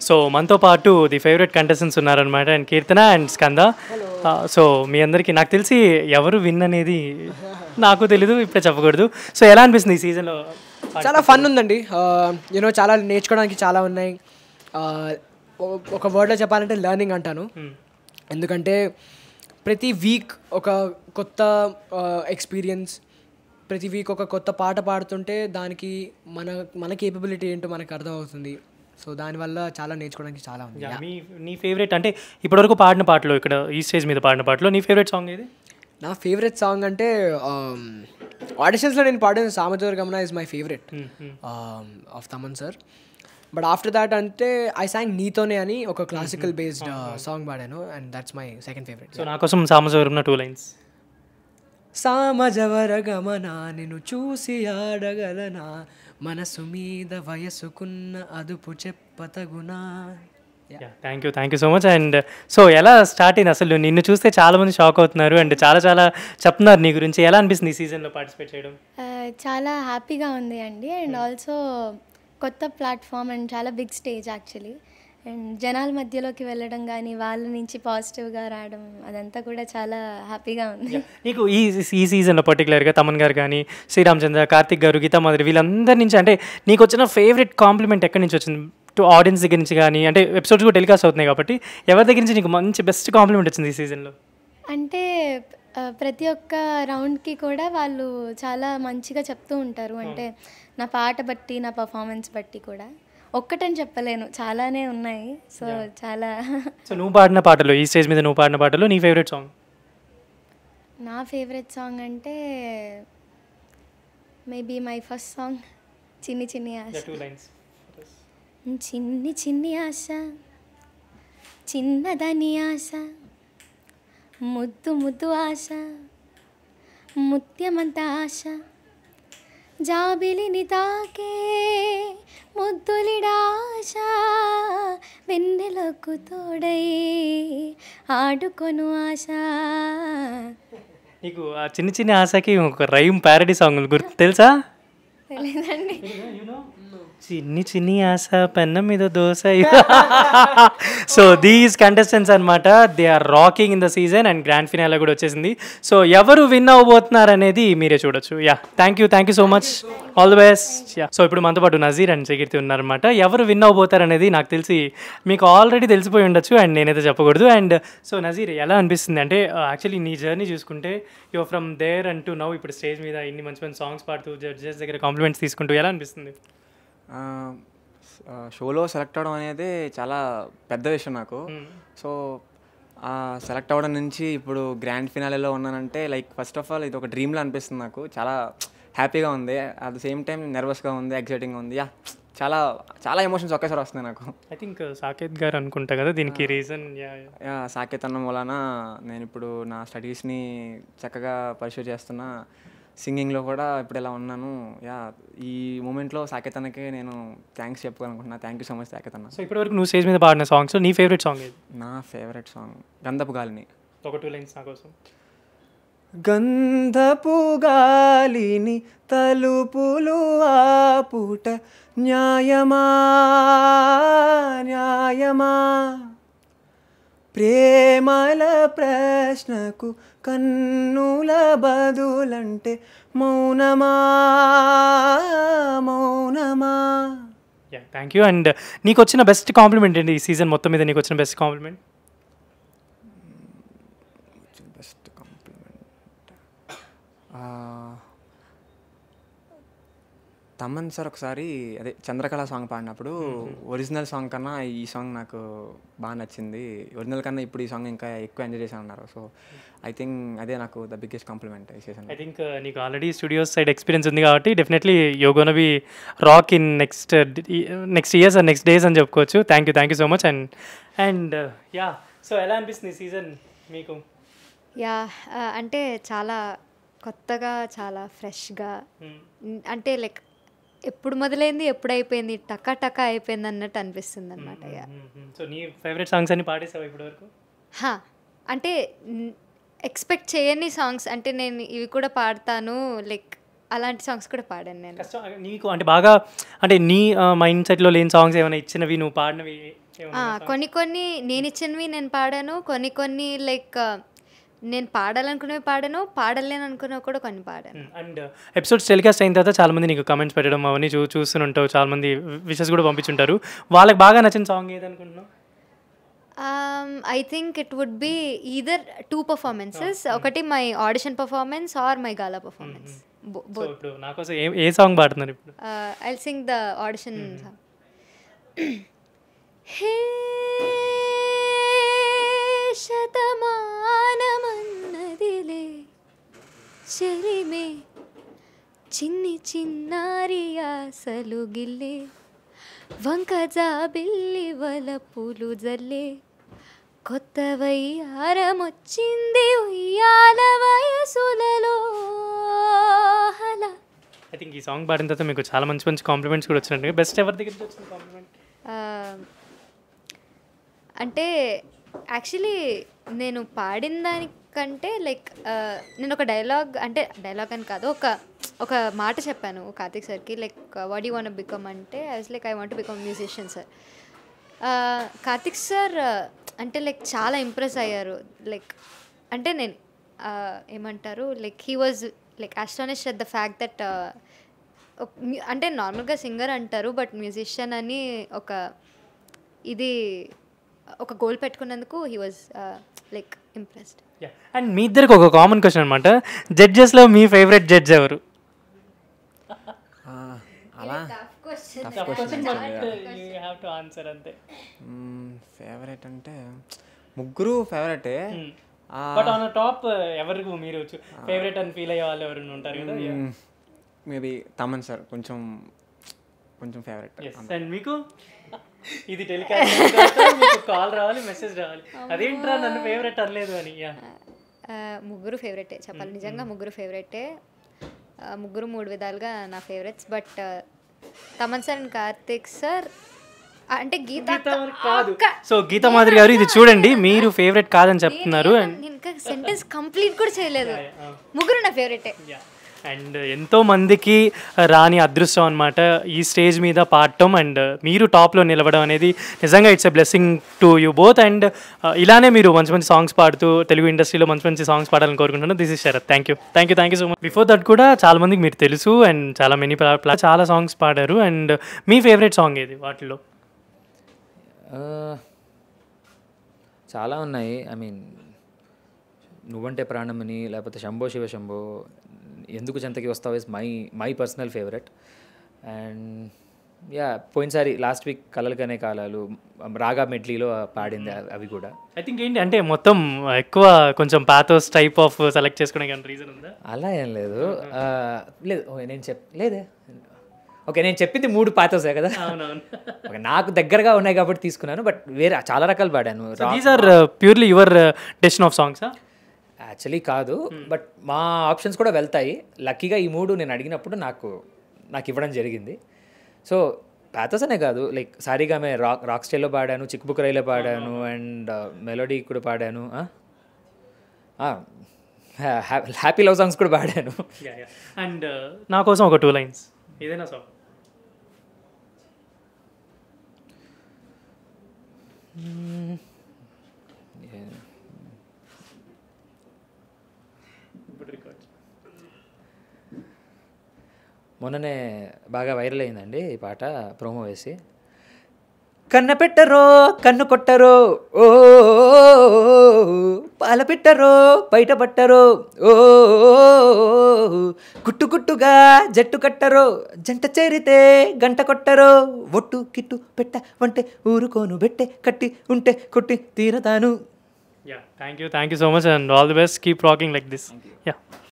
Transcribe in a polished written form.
So మనతో పాటు the favourite contestants ఉన్నారనమాట, and Keerthana and Skanda. So మీ అందరికీ నాకు తెలిసి ఎవరు విన్ అనేది నాకు తెలీదు, ఇప్పుడే చెప్పకూడదు. సో ఎలా అనిపిస్తుంది ఈ సీజన్లో? చాలా ఫన్ ఉందండి. యూనో చాలా నేర్చుకోవడానికి చాలా ఉన్నాయి. ఒక వర్డ్లో చెప్పాలంటే లెర్నింగ్ అంటాను. ఎందుకంటే ప్రతి వీక్ ఒక కొత్త ఎక్స్పీరియన్స్, ప్రతి వీక్ ఒక కొత్త పాట పాడుతుంటే దానికి మన కేపబిలిటీ ఏంటో మనకు అర్థమవుతుంది. సో దానివల్ల చాలా నేర్చుకోవడానికి చాలా ఉంది. నీ ఫేవరెట్ అంటే ఇప్పటివరకు పాడిన పాటలో, ఇక్కడ ఈ స్టేజ్ మీద పాడిన పాటలో నీ ఫేవరెట్ సాంగ్ ఏది? నా ఫేవరెట్ సాంగ్ అంటే ఆడిషన్స్లో నేను పాడిన Samajavaragamana is my favourite of Thaman sir. But after that అంటే ఐ సాంగ్ నీతోనే అని ఒక క్లాసికల్ బేస్డ్ సాంగ్ పాడాను, and that's my second favourite. So నా కోసం సామజోరగమన 2 lines. సామజవరగమన నిన్ను చూసి ఆడగలనా, మనసు మీద వయసుకున్న అదుపు చెప్పతగునా. Thank you so much. And so ఎలా స్టార్ట్ అయింది అసలు? నిన్ను చూస్తే చాలామంది షాక్ అవుతున్నారు అండ్ చాలా చెప్తున్నారు నీ గురించి. ఎలా అనిపిస్తుంది ఈ సీజన్లో పార్టిసిపేట్ చేయడం? చాలా హ్యాపీగా ఉంది అండి, అండ్ ఆల్సో కొత్త ప్లాట్ఫామ్ అండ్ చాలా బిగ్ స్టేజ్ యాక్చువల్లీ. అండ్ జనాల మధ్యలోకి వెళ్ళడం కానీ వాళ్ళ నుంచి పాజిటివ్గా రావడం అదంతా కూడా చాలా హ్యాపీగా ఉంది. నీకు ఈ సీజన్లో పర్టికులర్గా తమన్ గారు కానీ, శ్రీరామచంద్ర, కార్తిక్ గారు, గీతా మాధురి వీళ్ళందరి నుంచి అంటే నీకు వచ్చిన ఫేవరెట్ కాంప్లిమెంట్ ఎక్కడి నుంచి వచ్చింది? టు ఆడియన్స్ దగ్గర నుంచి కానీ, అంటే ఎపిసోడ్స్ కూడా టెలికాస్ట్ అవుతున్నాయి కాబట్టి ఎవరి దగ్గర నుంచి నీకు మంచి బెస్ట్ కాంప్లిమెంట్ వచ్చింది ఈ సీజన్లో? అంటే ప్రతి ఒక్క రౌండ్కి కూడా వాళ్ళు చాలా మంచిగా చెప్తూ ఉంటారు. అంటే నా పాట బట్టి, నా పర్ఫార్మెన్స్ బట్టి కూడా. ఒక్కటని చెప్పలేను, చాలానే ఉన్నాయి. సో చాలా. సో నువ్వు పాడిన పాటలు, ఈ స్టేజ్ మీద నువ్వు పాడిన పాటలు నీ ఫేవరెట్ సాంగ్? నా ఫేవరెట్ సాంగ్ అంటే మేబీ మై ఫస్ట్ సాంగ్ చిన్ని చిన్ని ఆశ. 2 lines. చిన్ని చిన్ని ఆశ, చిన్నదని ఆశ, ముద్దు ముద్దు ఆశ, ముత్యమంత ఆశ, జాబిలిని తాకే ముద్దులిడాశ, వెన్నెలకు తోడై ఆడుకొను ఆశ. నీకు ఆ చిన్ని ఆశకి ఒక రైమ్ ప్యారడీ సాంగ్ గుర్తు తెలుసా? తెలీదండి. చిన్ని ఆశ పెన్న మీద దోశ. సో దీస్ కంటెస్టెంట్స్ అనమాట, they are rocking in the season, and grand finale కూడా వచ్చేసింది. సో ఎవరు విన్ అవ్వబోతున్నారు అనేది మీరే చూడొచ్చు. Thank you so much, all the best. So ఇప్పుడు మనతో పాటు నజీర్ అండ్ జగీర్తి ఉన్నారనమాట. ఎవరు విన్ అవ్వబోతారు అనేది నాకు తెలిసి మీకు ఆల్రెడీ తెలిసిపోయి ఉండొచ్చు, అండ్ నేనైతే చెప్పకూడదు. అండ్ సో నజీర్, ఎలా అనిపిస్తుంది అంటే యాక్చువల్లీ నీ జర్నీ చూసుకుంటే your from there and to now, ఇప్పుడు స్టేజ్ మీద ఇన్ని మంచి సాంగ్స్ పాడుతూ జడ్జెస్ దగ్గర కాంప్లిమెంట్స్ తీసుకుంటూ ఎలా అనిపిస్తుంది? షోలో సెలెక్ట్ అవ్వడం అనేది చాలా పెద్ద విషయం నాకు. సో సెలెక్ట్ అవ్వడం నుంచి ఇప్పుడు గ్రాండ్ ఫినాలేలో ఉన్నానంటే లైక్ ఫస్ట్ ఆఫ్ ఆల్ ఇది ఒక డ్రీమ్లా అనిపిస్తుంది నాకు. చాలా హ్యాపీగా ఉంది, అట్ ద సేమ్ టైం నెర్వస్గా ఉంది, ఎక్సైటింగ్గా ఉంది. చాలా ఎమోషన్స్ ఒకేసారి వస్తున్నాయి నాకు. ఐ థింక్ సాకేత్ గారు అనుకుంటా కదా దీనికి రీజన్? సాకేత్ అన్నం వలన నేను ఇప్పుడు నా స్టడీస్ని చక్కగా పర్సూ చేస్తున్నా, సింగింగ్లో కూడా ఇప్పుడు ఎలా ఉన్నాను. ఈ మూమెంట్లో సాకేత్ అన్నకి నేను థ్యాంక్స్ చెప్పుకోవాలనుకుంటున్నా. Thank you so much Saketh అన్న. సో ఇప్పటివరకు నువ్వు స్టేజ్ మీద పాడిన సాంగ్స్ నీ ఫేవరెట్ సాంగ్ ఏది? నా ఫేవరెట్ సాంగ్ గంధపు గాలిని. ఒక 2 lines నా కోసం. గంధపు గాలిని తలుపులు ఆపుట న్యాయమా న్యాయమా, ప్రేమల ప్రశ్నకు కన్నుల బదులంటే మౌనమా మౌనమా. Thank you. అండ్ నీకు వచ్చిన బెస్ట్ కాంప్లిమెంట్ ఏంటి ఈ సీజన్ మొత్తం మీద? నీకు వచ్చిన best compliment? Best compliment Thaman sir ఒకసారి అదే చంద్రకళ సాంగ్ పాడినప్పుడు ఒరిజినల్ సాంగ్ కన్నా ఈ సాంగ్ నాకు బాగా నచ్చింది, ఒరిజినల్ కన్నా ఇప్పుడు ఈ సాంగ్ ఇంకా ఎక్కువ ఎంజాయ్ చేశాను అన్నారు. సో ఐ థింక్ అదే నాకు ద బిగ్గెస్ట్ కాంప్లిమెంట్ ఈ సీజన్. ఐ థింక్ నీకు ఆల్రెడీ స్టూడియోస్ సైడ్ ఎక్స్పీరియన్స్ ఉంది కాబట్టి definitely you gonna B rock in next years and next days అని చెప్పుకోవచ్చు. Thank you so much. And so ఎలా అనిపిస్తుంది ఈ సీజన్ మీకు? అంటే చాలా కొత్తగా, చాలా ఫ్రెష్గా, అంటే లైక్ ఎప్పుడు మొదలైంది ఎప్పుడు అయిపోయింది టకా అయిపోయింది అన్నట్టు అనిపిస్తుంది అనమాట. సో నీ ఫేవరెట్ సాంగ్స్ అన్ని పాడేసావా ఇప్పటివరకు? అంటే ఎక్స్పెక్ట్ చేయని సాంగ్స్, అంటే నేను ఇవి కూడా పాడతాను లైక్ అలాంటి సాంగ్స్ కూడా పాడాను నేను. కష్టం నీకు అంటే బాగా అంటే నీ మైండ్ సెట్లో లేని సాంగ్స్ ఏమైనా ఇచ్చినవి నువ్వు పాడినవి కొన్ని కొన్ని నేను ఇచ్చినవి నేను పాడాను, కొన్ని కొన్ని లైక్ నేను పాడాలనుకునేవి పాడాను, పాడలేను అనుకునేవి కూడా కొన్ని పాడాను. అండ్ ఎపిసోడ్స్ టెలికాస్ట్ అయిన తర్వాత చాలామంది నీకు కమెంట్స్ పెట్టడం అవన్నీ చూస్తుంటావు, చాలామంది విషెస్ కూడా పంపించుంటారు. వాళ్ళకి బాగా నచ్చిన సాంగ్ ఏదనుకుంటున్నావు? I think it would be either 2 performances, ఒకటి my audition performance or my gala performance. ఇప్పుడు నా కోసం ఏ సాంగ్ పాడుతున్నారు ఇప్పుడు? I'll sing the audition song. హే శతమానమన్నదిలే చెలిమే చిన్ని చిన్నారి ఆశలు గిల్లే వంక జాబిల్లి వలపులు జల్లే కొత్త వయ్యారమొచ్చింది ఉయ్యాల వయసులలో. ఐ థింక్ ఈ సాంగ్ పాడిన తర్వాత మీకు చాలా మంచి మంచి కాంప్లిమెంట్స్ కూడా వచ్చినట్టు. బెస్ట్ ఎవరి దగ్గర వచ్చిన కాంప్లిమెంట్? అంటే యాక్చువల్లీ నేను పాడిన దానికంటే లైక్ నేను ఒక డైలాగ్ అని కాదు, ఒక మాట చెప్పాను కార్తిక్ సార్కి, like what you want become అంటే I was like I want become musician sir. Karthik sir అంటే లైక్ చాలా ఇంప్రెస్ అయ్యారు. లైక్ అంటే నేను ఏమంటారు like he was like astonished at the fact that అంటే నార్మల్గా సింగర్ అంటారు బట్ మ్యూజిషియన్ అని ఒక గోల్ పెట్టుకున్నందుకు he was like impressed. And మీ ఇద్దరికి ఒక కామన్ క్వశ్చన్ అనమాట, జడ్జెస్లో మీ ఫేవరెట్ జడ్జ్ ఎవరు? అలా ఫేవరెట్ అంటే ముగ్గురు ఫేవరెటే. బట్ ఆన్ టాప్ ఎవరికి మీరు ఫేవరెట్ అని ఫీల్ అయ్యే వాళ్ళు ఎవరైనా ఉంటారు కదా? మేబీ తమన్ సార్ కొంచెం ఫేవరెట్. అండ్ మీకు ఇది టెలికాస్ట్ కాల్ రావాలి, మెసేజ్ రావాలి, అదేంట్రా నన్ను ఫేవరెట్ అనలేదు అని. ముగ్గురు ఫేవరెటే చెప్పాలి, నిజంగా ముగ్గురు ఫేవరెటే. ముగ్గురు 3 విధాలుగా నా favourites. But Thaman sir and Karthik sir అంటే గీతా కాదు. సో గీతా మాదిరి గారు ఇది చూడండి, మీరు ఫేవరెట్ కాదని చెప్తున్నారు. నేను ఇంకా సెంటెన్స్ కంప్లీట్ కూడా చేయలేదు. ముగ్గురు నా ఫేవరెటే. అండ్ ఎంతో మందికి రాని అదృష్టం అనమాట ఈ స్టేజ్ మీద పాడటం అండ్ మీరు టాప్లో నిలవడం అనేది. నిజంగా it's a blessing to you both. And ఇలానే మీరు మంచి మంచి సాంగ్స్ పాడుతూ తెలుగు ఇండస్ట్రీలో మంచి మంచి సాంగ్స్ పాడాలని కోరుకుంటున్నాను. This is Sharath. Thank you so much. Before that కూడా చాలా మందికి మీరు తెలుసు అండ్ చాలా సాంగ్స్ పాడారు. అండ్ మీ ఫేవరెట్ సాంగ్ ఏది వాటిలో? చాలా ఉన్నాయి. ఐ మీన్ నువ్వంటే ప్రాణమని, లేకపోతే శంభో శివ శంభో, ఎందుకు చెంతకి వస్తావు is my personal favourite. And పోయినసారి లాస్ట్ వీక్ కలలకనే కాలాలు రాగా మెడ్లీలో పాడింది అవి కూడా. ఐ థింక్ ఏంటి అంటే మొత్తం ఎక్కువ కొంచెం పాథోస్ టైప్ ఆఫ్ సెలెక్ట్ చేసుకోవడానికి రీజన్ ఉందా? అలా ఏం లేదు. లేదే ఓకే, నేను చెప్పింది 3 పాథోసే కదా. ఓకే, నాకు దగ్గరగా ఉన్నాయి కాబట్టి తీసుకున్నాను. బట్ వేరే చాలా రకాలు పాడాను. These are purely your decision of songs? Actually కాదు, బట్ మా ఆప్షన్స్ కూడా వెళ్తాయి. లక్కీగా ఈ 3 నేను అడిగినప్పుడు నాకు ఇవ్వడం జరిగింది. సో పాథోస్ అనే కాదు, లైక్ సారీగామే రాక్ స్టైల్లో పాడాను, చిక్ బుక్ రైలో పాడాను, అండ్ మెలోడీ కూడా పాడాను, హ్యాపీ లవ్ సాంగ్స్ కూడా పాడాను. అండ్ నా కోసం ఒక 2 lines ఏదైనా సాంగ్. మొన్ననే బాగా వైరల్ అయిందండి ఈ పాట, ప్రోమో వేసి. కన్న పెట్టరో కన్ను కొట్టరో ఓ పాల పెట్టరో బయట పట్టరో ఓ గుట్టు గుట్టుగా జట్టు కట్టరో జంట చేరితే గంట కొట్టరో ఒట్టు కిట్టు పెట్ట వంటే ఊరుకోను బెట్టే కట్టి ఉంటే కొట్టి తీరతాను. Thank you so much and all the best. Keep rocking like this.